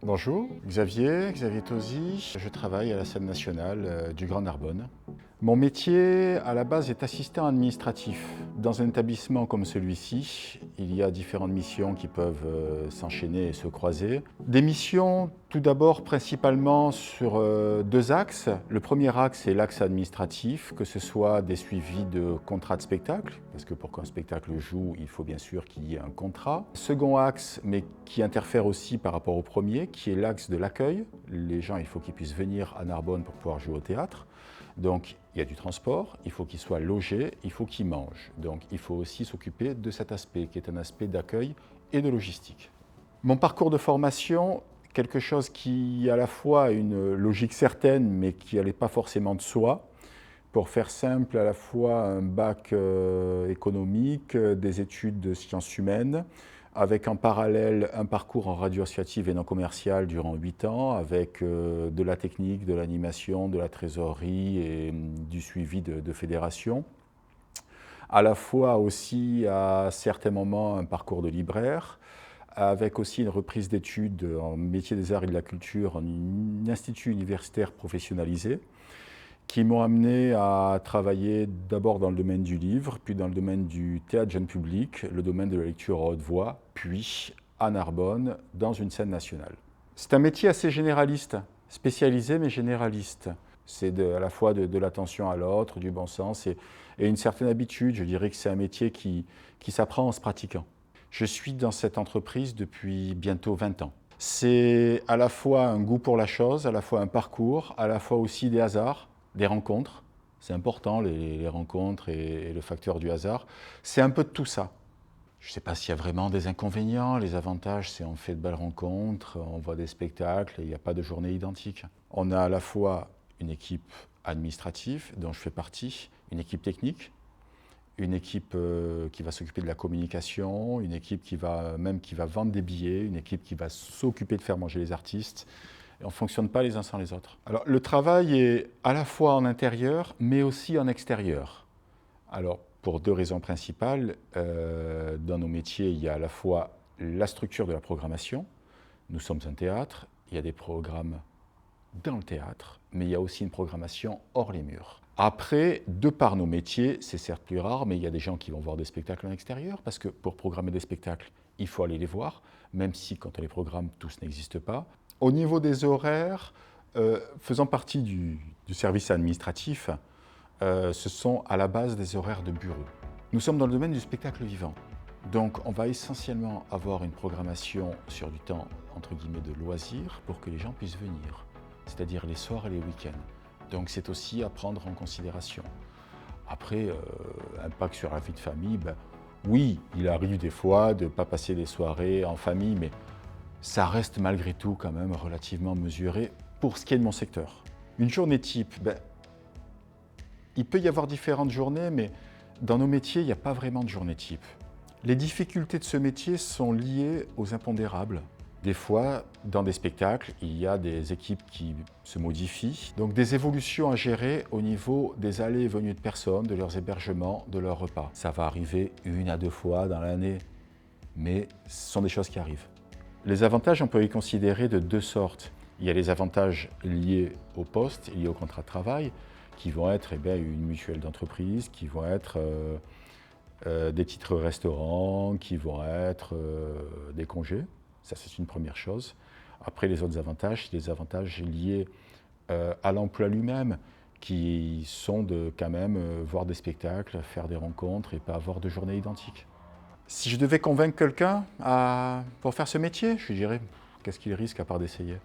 Bonjour, Xavier Tosi. Je travaille à la scène nationale du Grand Narbonne. Mon métier, à la base, est assistant administratif. Dans un établissement comme celui-ci, il y a différentes missions qui peuvent s'enchaîner et se croiser. Des missions, tout d'abord, principalement sur deux axes. Le premier axe est l'axe administratif, que ce soit des suivis de contrats de spectacle, parce que pour qu'un spectacle joue, il faut bien sûr qu'il y ait un contrat. Second axe, mais qui interfère aussi par rapport au premier, qui est l'axe de l'accueil. Les gens, il faut qu'ils puissent venir à Narbonne pour pouvoir jouer au théâtre. Donc, il y a du transport, il faut qu'ils soient logés, il faut qu'ils mangent. Donc, il faut aussi s'occuper de cet aspect, qui est un aspect d'accueil et de logistique. Mon parcours de formation, quelque chose qui à la fois a une logique certaine, mais qui n'allait pas forcément de soi. Pour faire simple, à la fois un bac économique, des études de sciences humaines, avec en parallèle un parcours en radio associative et non commerciale durant 8 ans, avec de la technique, de l'animation, de la trésorerie et du suivi de fédération. À la fois aussi, à certains moments, un parcours de libraire, avec aussi une reprise d'études en métier des arts et de la culture en un institut universitaire professionnalisé, qui m'ont amené à travailler d'abord dans le domaine du livre, puis dans le domaine du théâtre jeune public, le domaine de la lecture à haute voix, puis à Narbonne, dans une scène nationale. C'est un métier assez généraliste, spécialisé mais généraliste. C'est à la fois de l'attention à l'autre, du bon sens et une certaine habitude. Je dirais que c'est un métier qui s'apprend en se pratiquant. Je suis dans cette entreprise depuis bientôt 20 ans. C'est à la fois un goût pour la chose, à la fois un parcours, à la fois aussi des hasards, des rencontres. C'est important, les rencontres et le facteur du hasard. C'est un peu de tout ça. Je ne sais pas s'il y a vraiment des inconvénients. Les avantages, c'est on fait de belles rencontres, on voit des spectacles, il n'y a pas de journée identique. On a à la fois une équipe administrative, dont je fais partie, une équipe technique, une équipe qui va s'occuper de la communication, une équipe qui va vendre des billets, une équipe qui va s'occuper de faire manger les artistes. Et on ne fonctionne pas les uns sans les autres. Alors, le travail est à la fois en intérieur, mais aussi en extérieur. Alors, pour deux raisons principales. Dans nos métiers, il y a à la fois la structure de la programmation. Nous sommes un théâtre, il y a des programmes dans le théâtre, mais il y a aussi une programmation hors les murs. Après, de par nos métiers, c'est certes plus rare, mais il y a des gens qui vont voir des spectacles en extérieur, parce que pour programmer des spectacles, il faut aller les voir, même si quand on les programme, tous n'existent pas. Au niveau des horaires, faisant partie du service administratif, ce sont à la base des horaires de bureau. Nous sommes dans le domaine du spectacle vivant. Donc on va essentiellement avoir une programmation sur du temps, entre guillemets, de loisirs pour que les gens puissent venir, c'est-à-dire les soirs et les week-ends. Donc c'est aussi à prendre en considération. Après, impact sur la vie de famille, oui, il arrive des fois de ne pas passer des soirées en famille, mais ça reste malgré tout quand même relativement mesuré pour ce qui est de mon secteur. Une journée type, il peut y avoir différentes journées, mais dans nos métiers, il n'y a pas vraiment de journée type. Les difficultés de ce métier sont liées aux impondérables. Des fois, dans des spectacles, il y a des équipes qui se modifient, donc des évolutions à gérer au niveau des allées et venues de personnes, de leurs hébergements, de leurs repas. Ça va arriver 1 à 2 fois dans l'année, mais ce sont des choses qui arrivent. Les avantages, on peut les considérer de deux sortes. Il y a les avantages liés au poste, liés au contrat de travail, qui vont être une mutuelle d'entreprise, qui vont être des titres restaurants, qui vont être des congés. Ça, c'est une première chose. Après, les autres avantages, c'est des avantages liés à l'emploi lui-même, qui sont de quand même voir des spectacles, faire des rencontres et pas avoir de journée identique. Si je devais convaincre quelqu'un pour faire ce métier, je lui dirais, qu'est-ce qu'il risque à part d'essayer ?